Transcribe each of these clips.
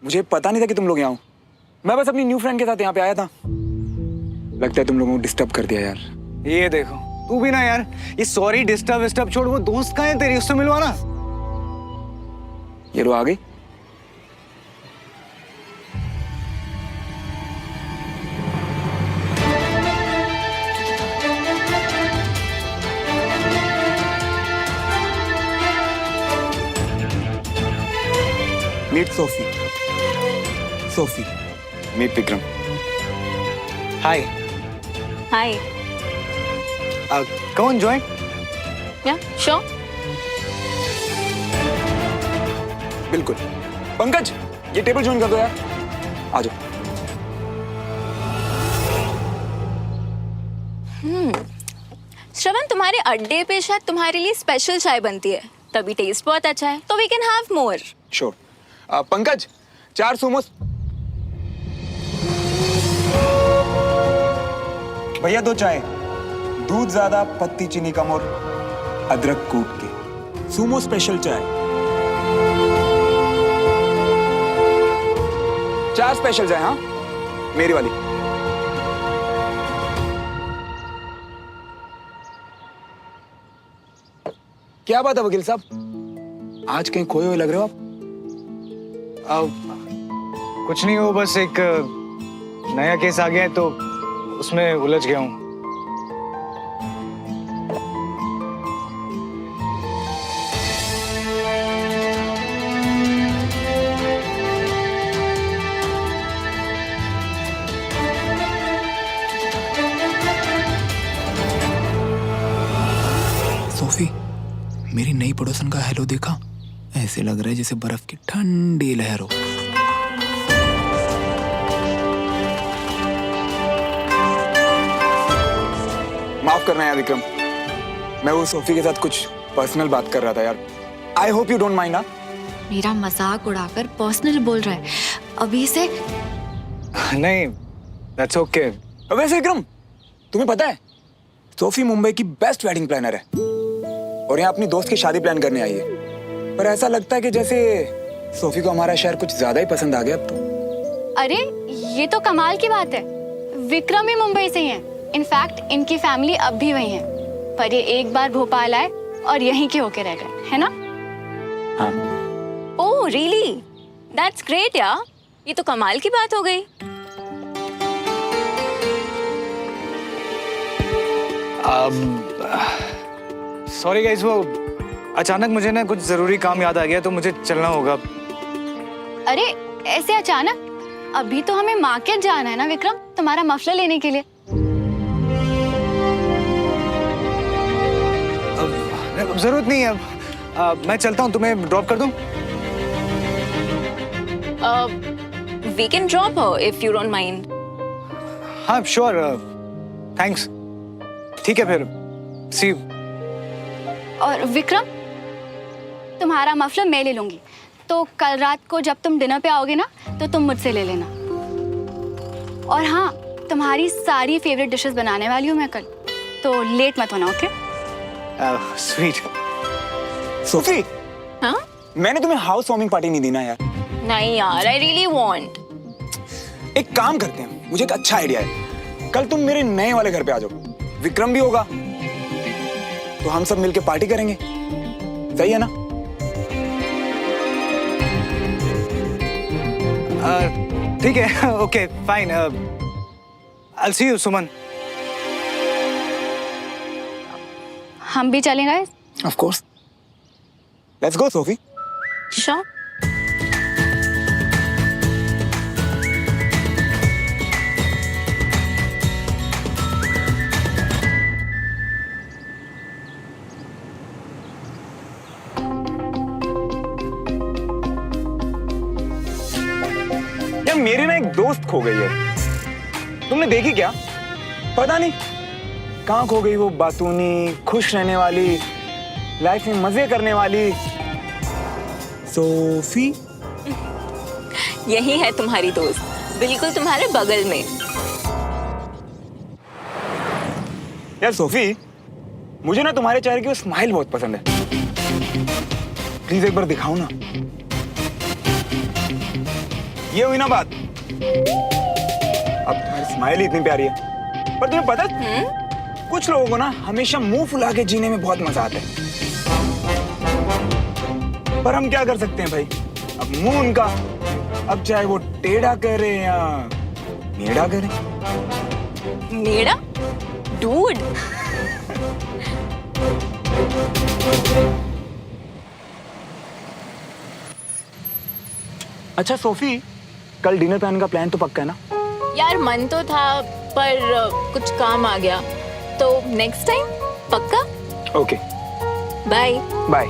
मुझे पता नहीं था कि तुम लोग यहाँ हो। मैं बस अपनी न्यू फ्रेंड के साथ यहाँ पे आया था। लगता है तुम लोगों को डिस्टर्ब कर दिया यार। ये देखो तू भी ना यार, ये सॉरी डिस्टर्ब विस्टर्ब छोड़, वो दोस्त कहाँ है तेरी, उससे मिलवाना। ये लो आ गई। Meet Sophie. Sophie meet Vikram. Hi. Hi. कौन जॉइन? Yeah, sure. बिल्कुल। पंकज ये टेबल ज्वाइन कर दो यार। आ जाओ। श्रवण, तुम्हारे अड्डे पे शायद तुम्हारे लिए स्पेशल चाय बनती है, तभी टेस्ट बहुत अच्छा है, तो we can have more. Sure. Pankaj 4 सोमोस। भैया 2 चाय, दूध ज्यादा, पत्ती चीनी कम और अदरक कूट के। सुमो स्पेशल चाय। 4 स्पेशल चाय। हाँ मेरी वाली। क्या बात है वकील साहब, आज कहीं खोए हुए लग रहे हो आप? कुछ नहीं, हो बस एक नया केस आ गया है तो उसमें उलझ गया हूँ। सोफी, मेरी नई पड़ोसन का हेलो देखा? ऐसे लग रहा है जैसे बर्फ की ठंडी लहर हो। माफ करना यार विक्रम, मैं वो सोफी के साथ कुछ पर्सनल बात कर रहा था यार। I hope you don't mind. ना मेरा मजाक उड़ाकर पर्सनल बोल रहा है अभी से। नहीं, दैट्स ओके। वैसे विक्रम, तुम्हें पता है सोफी मुंबई की बेस्ट वेडिंग प्लानर है और यहाँ अपनी दोस्त की शादी प्लान करने आई है। पर ऐसा लगता है कि जैसे सोफी को हमारा शहर कुछ ज्यादा ही पसंद आ गया अब तो। अरे ये तो कमाल की बात है, विक्रम ही मुंबई से ही है। इनफैक्ट इनकी फैमिली अब भी वही है, पर ये एक बार भोपाल आए और यहीं के होके रह गए, है ना? हाँ। ओह रियली, दैट्स ग्रेट यार, ये तो कमाल की बात हो गई। सॉरी गाइस, वो अचानक मुझे ना कुछ जरूरी काम याद आ गया तो मुझे चलना होगा। अरे ऐसे अचानक? अभी तो हमें मार्केट जाना है ना विक्रम, तुम्हारा मफलर लेने के लिए। जरूरत नहीं है, मैं चलता हूँ, तुम्हें ड्रॉप कर दूँ? We can drop her if you don't mind. हाँ श्योर, थैंक्स। ठीक है फिर, सी यू। और विक्रम, तुम्हारा मफलर मैं ले लूंगी, तो कल रात को जब तुम डिनर पे आओगे ना तो तुम मुझसे ले लेना। और हाँ, तुम्हारी सारी फेवरेट डिशेस बनाने वाली हूँ मैं कल, तो लेट मत होना, ओके? स्वीट। सोफी, हाँ? मैंने तुम्हें हाउस वार्मिंग पार्टी नहीं दी ना यार। नहीं यार, आई रियली वांट। एक काम करते हैं, मुझे एक अच्छा आइडिया है। कल तुम मेरे नए वाले घर पे आ जाओ, विक्रम भी होगा, तो हम सब मिलके पार्टी करेंगे। सही है ना? ठीक है, okay fine. I'll see you, सुमन। हम भी चलेंगे। Of course. Let's go, Sophie. Sure. यार मेरी ना एक दोस्त खो गई है, तुमने देखी क्या? पता नहीं कहाँ खो गई वो बातूनी, खुश रहने वाली, लाइफ में मजे करने वाली सोफी। यही है तुम्हारी दोस्त, बिल्कुल तुम्हारे बगल में। यार सोफी, मुझे ना तुम्हारे चेहरे की वो स्माइल बहुत पसंद है, प्लीज एक बार दिखाओ ना। ये हुई ना बात। अब तुम्हारी स्माइल ही इतनी प्यारी है, पर तुम्हें पता है कुछ लोगों को ना हमेशा मुंह फुला के जीने में बहुत मजा आता है। पर हम क्या कर सकते हैं भाई, अब मुंह उनका, अब चाहे वो टेढ़ा करे या मेढ़ा करे। मेरा डूड। अच्छा सोफी, कल डिनर प्लान का प्लान तो पक्का है ना? यार मन तो था पर कुछ काम आ गया, तो नेक्स्ट टाइम पक्का। Okay bye. बाय।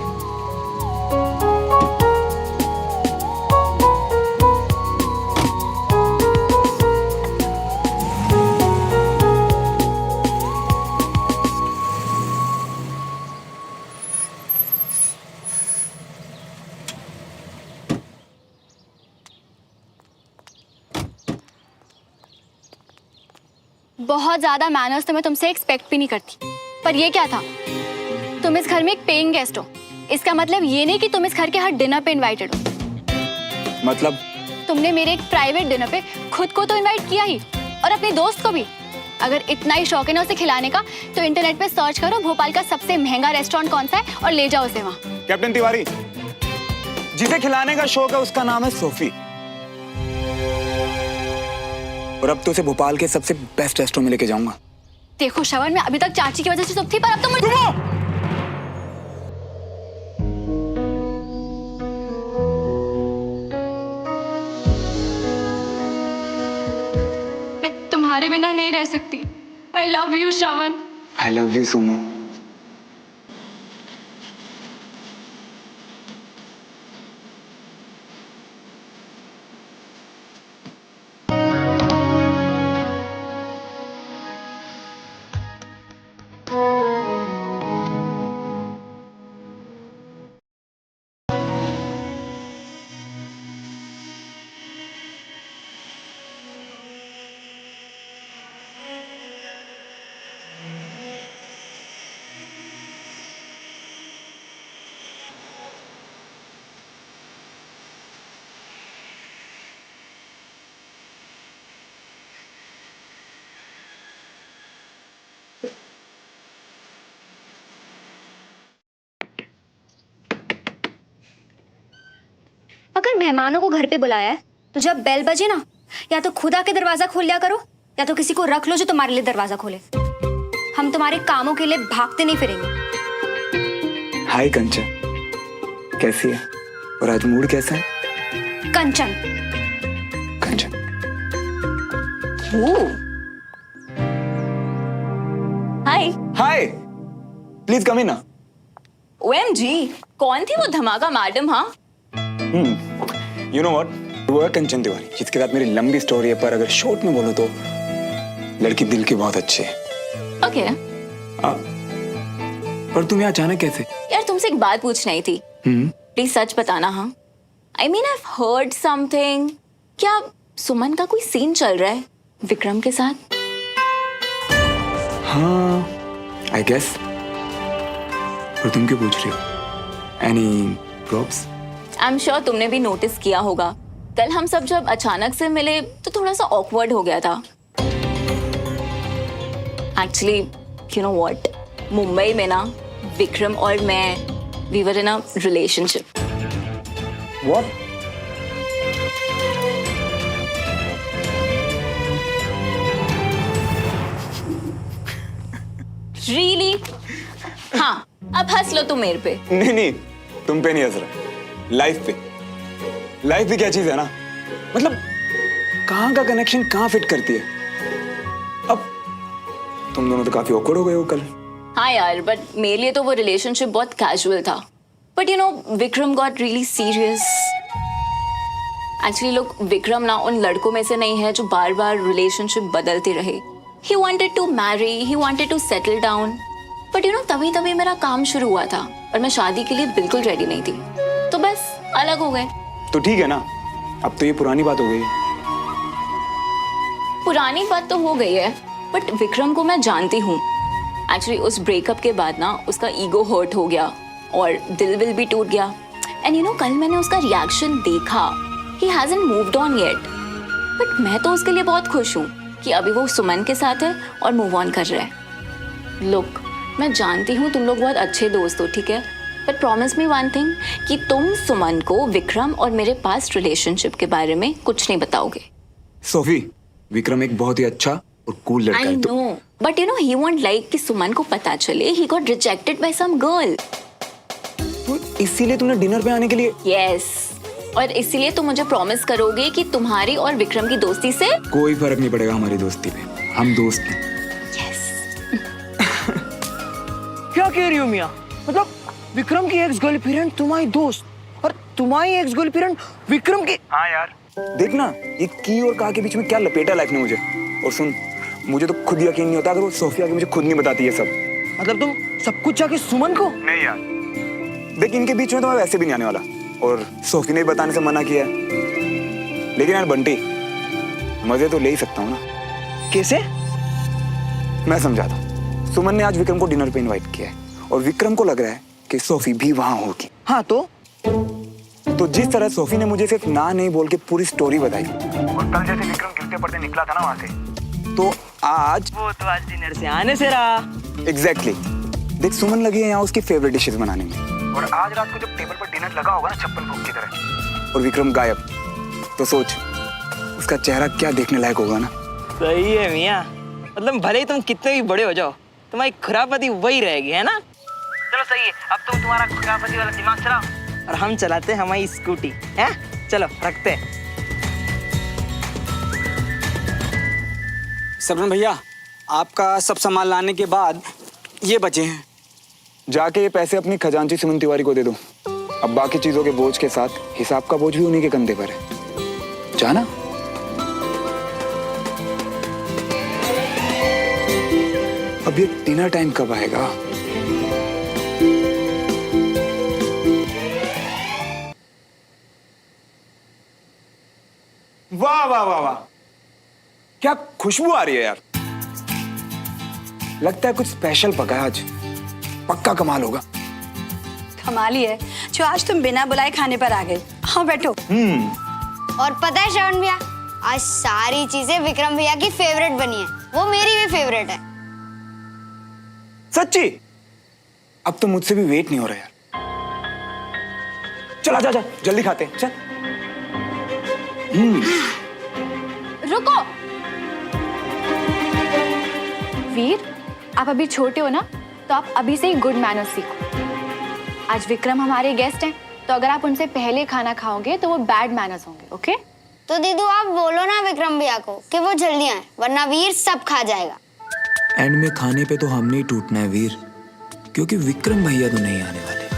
बहुत ज्यादा मैनर्स तो मैं तुमसे एक्सपेक्ट भी नहीं करती, पर ये क्या था? तुम इस घर में एक पेइंग गेस्ट हो, इसका मतलब ये नहीं कि तुम इस घर के हर डिनर पे इनवाइटेड हो। मतलब? तुमने मेरे एक प्राइवेट डिनर पे खुद को तो इनवाइट किया ही, और अपने दोस्त को भी। अगर इतना ही शौक है ना उसे खिलाने का, तो इंटरनेट पे सर्च करो भोपाल का सबसे महंगा रेस्टोरेंट कौन सा है और ले जाओ उसे वहाँ। कैप्टन तिवारी, जिसे खिलाने का शौक है उसका नाम है सोफी, और अब तो उसे भोपाल के सबसे बेस्ट रेस्टोरेंट में लेके जाऊंगा। देखो श्रवण, मैं अभी तक चाची की वजह से चुप थी, पर अब तो मुझे मैं तुम्हारे बिना नहीं रह सकती। I love you Shravan. I love you Sumo. अगर मेहमानों को घर पे बुलाया है तो जब बेल बजे ना, या तो खुद आके दरवाजा खोल लिया करो, या तो किसी को रख लो जो तुम्हारे लिए दरवाजा खोले। हम तुम्हारे कामों के लिए भागते नहीं फिरेंगे। हाय कंचन, कैसी है? और आज मूड कैसा है? कंचन। कंचन। हाय। हाय, प्लीज कम इन ना। OMG, कौन थी वो धमाका मैडम? हाँ, यू नो व्हाट, वो है कंचन तिवारी, जिसके साथ मेरी लंबी स्टोरी है, पर अगर शॉर्ट में बोलो तो लड़की दिल की बहुत अच्छी है। ओके। पर तुम यहाँ अचानक कैसे? यार तुमसे एक बात पूछनी थी, प्लीज सच बताना। हाँ, I mean I heard something. क्या सुमन का कोई सीन चल रहा है विक्रम के साथ? हाँ, आई गेस। पर तुम क्यों पूछ रही हो? एनी प्रॉब्स? आई एम श्योर तुमने भी नोटिस किया होगा, कल हम सब जब अचानक से मिले तो थोड़ा सा ऑकवर्ड हो गया था। Actually you know what, Mumbai में ना विक्रम और मैं, we were in a relationship. What? Really? हाँ, अब हंस लो तुम मेरे पे। नहीं नहीं, तुम पे नहीं हंस रहा, लाइफ पे। लाइफ भी क्या चीज है ना, मतलब कहाँ का कनेक्शन कहाँ फिट करती है। अब तुम दोनों तो काफी ऑकवर्ड हो गए हो कल। हाँ यार, बट मेरे लिए तो वो रिलेशनशिप बहुत कैजुअल था, but you no Vikram got really serious. Actually लोग, विक्रम ना उन लड़कों में से नहीं है जो बार बार रिलेशनशिप बदलते रहे। He wanted to marry, he wanted to settle down, but you know तभी तभी मेरा काम शुरू हुआ था और मैं शादी के लिए बिल्कुल रेडी नहीं थी, तो बस अलग हो गए। तो ठीक है ना, अब तो ये पुरानी बात हो गई। पुरानी बात तो हो गई है, बट विक्रम को मैं जानती हूँ। एक्चुअली उस ब्रेकअप के बाद ना उसका ईगो हर्ट हो गया और दिल विल भी टूट गया। एंड यू नो कल मैंने उसका रिएक्शन देखा, he hasn't moved on yet. But मैं तो उसके लिए बहुत खुश हूँ कि अभी वो सुमन के साथ है और मूव ऑन कर रहा है। Look, मैं जानती हूँ तुम लोग बहुत अच्छे दोस्त हो, ठीक है? But promise me one thing कि तुम सुमन को विक्रम और मेरे पास्ट रिलेशनशिप के बारे में कुछ नहीं बताओगे। सोफी, विक्रम एक बहुत ही अच्छा और कूल लड़का I है। know, but you know he won't like कि सुमन को पता चले he got rejected by some girl. तो इसीलिए तुमने डिनर पे आने के लिए? Yes. और इसीलिए तुम मुझे प्रॉमिस करोगे कि तुम्हारी और विक्रम की दोस्ती से कोई फर्क नहीं पड़ेगा हमारी दोस्ती पे, हम दोस्त हैं। क्या कह रही हो मियाँ? मतलब विक्रम की एक्स गर्लफ्रेंड तुम्हारी दोस्त और तुम्हारी एक्स गर्लफ्रेंड विक्रम की? हाँ यार, देखना ये की और का के बीच में क्या लपेटा लाइफ ने मुझे। और सुन, मुझे तो खुद यकीन नहीं होता अगर वो सोफिया के मुझे खुद नहीं बताती है सब। मतलब तुम सब कुछ जाके सुमन को? नहीं यार, देख इनके बीच में तो मैं वैसे भी नहीं आने वाला, और सोफी ने भी बताने से मना किया है। लेकिन यार बंटी, मजे तो ले ही सकता हूँ ना। कैसे? मैं समझाता हूँ। सुमन ने आज विक्रम को डिनर पे इनवाइट किया है और विक्रम को लग रहा है कि सोफी भी वहां होगी। हाँ तो जिस तरह सोफी ने मुझे सिर्फ ना नहीं बोल के पूरी स्टोरी बताई, और कल जैसे विक्रम गिरते पड़ते निकला था ना वहाँ से, तो आज वो तो आज डिनर से आने से रहा। एग्जैक्टली देख सुमन लगी है यहाँ उसकी फेवरेट डिशेस बनाने में, और आज रात को जब टेबल पर डिनर लगा होगा ना छप्पन भोग की तरह, और विक्रम गायब। तो सोच उसका चेहरा क्या देखने लायक होगा ना। सही है मियाँ, मतलब भले ही तुम कितने भी बड़े हो जाओ, तुम्हारी खुरापति वही रहेगी, है ना? चलो सही है, अब तुम तुम्हारा खुरापति वाला दिमाग चलाओ और हम चलाते हैं हमारी स्कूटी, है? चलो रखते हैं। सरवण भैया, आपका सब सामान लाने के बाद ये बचे हैं। जाके ये पैसे अपनी खजांची सुमन तिवारी को दे दो। अब बाकी चीजों के बोझ के साथ हिसाब का बोझ भी उन्हीं के कंधे पर है। जाना। अब ये डिनर टाइम कब आएगा? वाह वाह वाह वाह, क्या खुशबू आ रही है यार। लगता है कुछ स्पेशल पका है आज, पक्का कमाल होगा। कमाल ही है जो आज तुम बिना बुलाए खाने पर आ गए। हाँ बैठो। और पता है श्रवण भैया, आज सारी चीजें विक्रम भैया की फेवरेट बनी है, वो मेरी भी फेवरेट है। सच्ची? अब तो मुझसे भी वेट नहीं हो रहा यार। चल आजा, जा जल्दी खाते हैं, चल। रुको वीर, आप अभी छोटे हो ना, तो आप अभी से ही गुड मैनर्स सीखो। आज विक्रम हमारे गेस्ट हैं, तो अगर आप उनसे पहले खाना खाओगे तो वो बैड मैनर्स होंगे, ओके? तो दीदू आप बोलो ना विक्रम भैया को कि वो जल्दी आए, वरना वीर सब खा जाएगा। एंड में खाने पे तो हमने ही टूटना है वीर, क्योंकि विक्रम भैया तो नहीं आने वाले।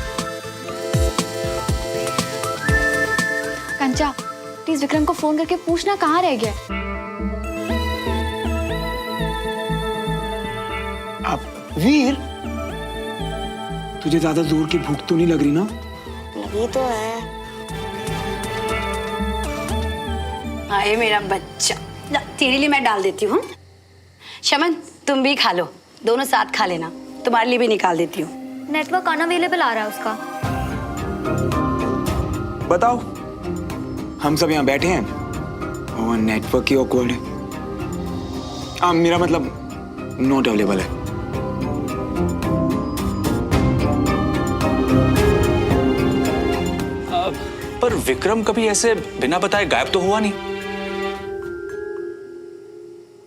कंचा, प्लीज विक्रम को फोन करके पूछना कहाँ रह गया। अब वीर, तुझे ज्यादा जोर की भूख तो नहीं लग रही ना? लगी तो है। हाय मेरा बच्चा, ला, तेरे लिए मैं डाल देती हूँ। शमन तुम भी खा लो, दोनों साथ खा लेना, तुम्हारे लिए भी निकाल देती हूँ। नेटवर्क अनअवेलेबल आ रहा है उसका। बताओ, हम सब यहाँ बैठे हैं और नेटवर्क ही ऑकवर्ड है। मेरा मतलब नॉट अवेलेबल है। पर विक्रम कभी ऐसे बिना बताए गायब तो हुआ नहीं।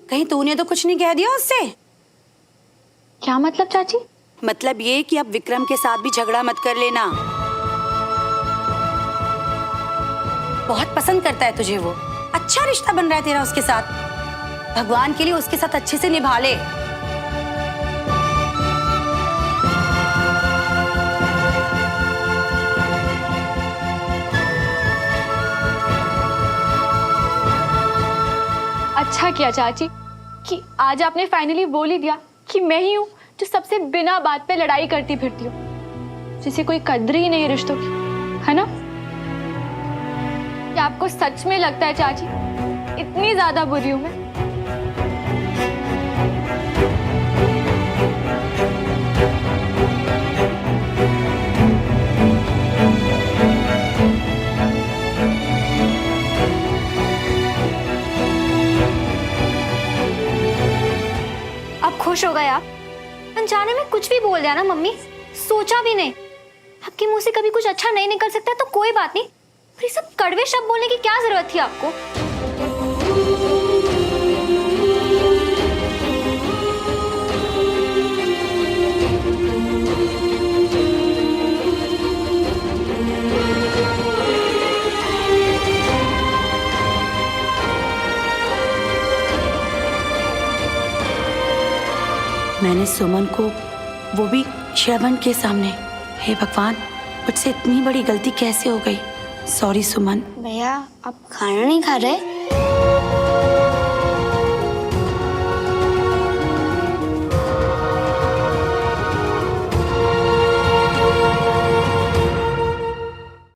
कहीं तूने तो कुछ नहीं कह दिया उससे? क्या मतलब चाची? मतलब ये कि अब विक्रम के साथ भी झगड़ा मत कर लेना। बहुत पसंद करता है तुझे वो, अच्छा रिश्ता बन रहा है तेरा उसके साथ। भगवान के लिए उसके साथ अच्छे से निभा ले। अच्छा किया चाची कि आज आपने फाइनली बोल ही दिया कि मैं ही हूँ जो सबसे बिना बात पे लड़ाई करती फिरती हूँ, जिसे कोई कद्र ही नहीं है रिश्तों की, है ना? क्या आपको सच में लगता है चाची इतनी ज्यादा बुरी हूं मैं? अनजाने में कुछ भी बोल दिया ना मम्मी, सोचा भी नहीं। आपके मुंह से कभी कुछ अच्छा नहीं निकल सकता तो कोई बात नहीं, पर ये सब कड़वे शब्द बोलने की क्या जरूरत थी आपको? मैंने सुमन को, वो भी श्रवण के सामने, हे भगवान मुझसे इतनी बड़ी गलती कैसे हो गई। सॉरी सुमन। भैया आप खाना नहीं खा रहे?